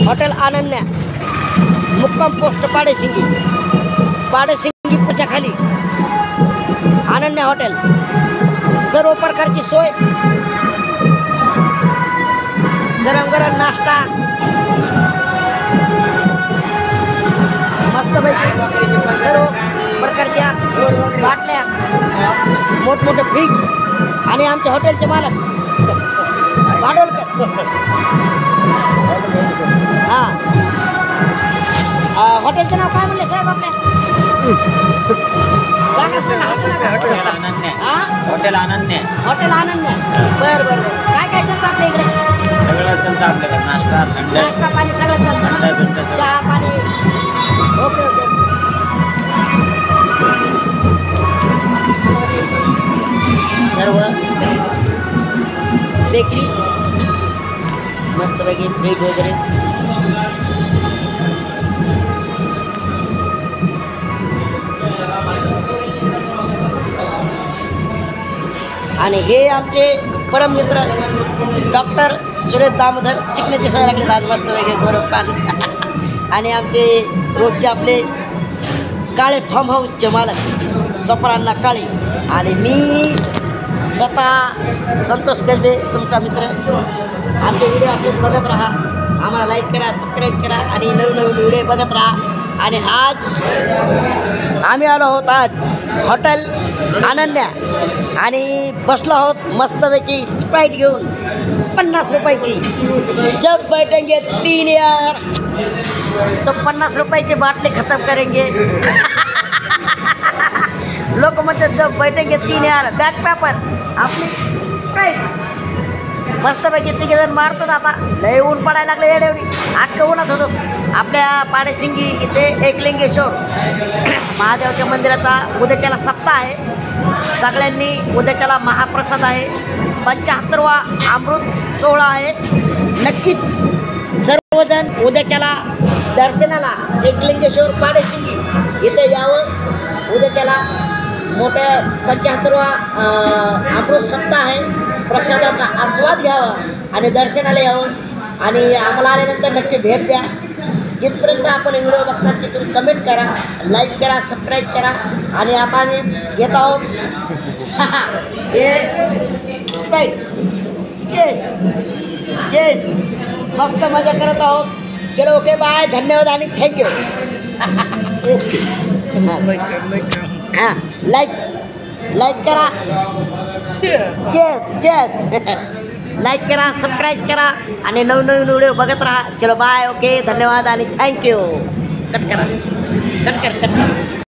Hotel Ananya, मुक्काम post पाडेशिंगी पुढच्या खाली अनन्या हॉटेल. सर्व प्रकारची सोय, गरम गरम नाश्ता, मस्तपैकी सर्व प्रकारच्या बाटल्या, मोठमोठे फ्रीज आणि आमचे हॉटेलचे मालक भाडोलकर. हां, हॉटेलचं नाव काय म्हणले साहेब आपल्या? सांगा सांगा, हसू नका. हॉटेल अनन्या. हां, हॉटेल अनन्या. हॉटेल अनन्या. बरं बरं बरं. काय काय चालतं आपल्या इकडे? सगळं चालतं आपल्याकडे. नाश्ता, थंड, नाश्ता पाणी सगळं चालतं थंड ना? बिंड सगळं. चहा पाणी. Okay okay. सर्व बेकरी मस्तपैकी ब्रेड वगैरे. आणि हे आमचे परम मित्र डॉक्टर सुरेश दामोदर चिकणे दिसायला लागले आज मस्तपैकी गोरख पान. आणि आमचे रोजचे आपले काळे फार्म हाऊसचे मालक स्वप्नांना काळे. आणि मी स्वतः संतोष गजबे, तुमचा मित्र. आमचे व्हिडिओ असेच बघत राहा, आम्हाला लाईक करा, सबस्क्राईब करा आणि नवीन नवीन व्हिडिओ बघत राहा. आणि आज आम्ही आलो आहोत आज हॉटेल अनन्या आणि बसलो आहोत मस्तपैकी स्प्राईट घेऊन 50 रुपये की. जब बैठेंगे 3 यार तो 50 रुपये की बाटली खत्म करेंगे. लोक म्हणतात जब बैठेंगे 3 यार बॅक पेपर आपली स्प्राईट मस्तपैकी 3 जण मारतो. आता लय ऊन पडायला लागले, येडेवडी अख्खं ऊनात होतो. आपल्या पाडेसिंगी इथे एकलिंगेश्वर महादेवाच्या मंदिराचा उद्याच्याला सप्ताह आहे. सगळ्यांनी उद्याच्याला महाप्रसाद आहे. 75वा अमृत सोहळा आहे. नक्कीच सर्वजण उद्याच्याला दर्शनाला एकलिंगेश्वर पाडेसिंगी इथे यावं. उद्याच्याला मोठ्या 75वा अमृत सप्ताह आहे. प्रसादाचा आस्वाद घ्यावा आणि दर्शनाला यावं. आणि आम्हाला आल्यानंतर नक्की भेट द्या. जिथपर्यंत आपण व्हिडिओ बघतात तिथून कमेंट करा, लाईक करा, सबस्क्राईब करा. आणि आता आम्ही घेत आहोत हे स्प्राईट. चेस चेस मस्त मजा करत आहोत. चलो ओके बाय, धन्यवाद आणि थँक्यू. हां, लाईक करा, लाईक करा, सबस्क्राईब करा आणि नवीन व्हिडिओ बघत राहा. चलो बाय, ओके, धन्यवाद आणि थँक्यू. कट करा.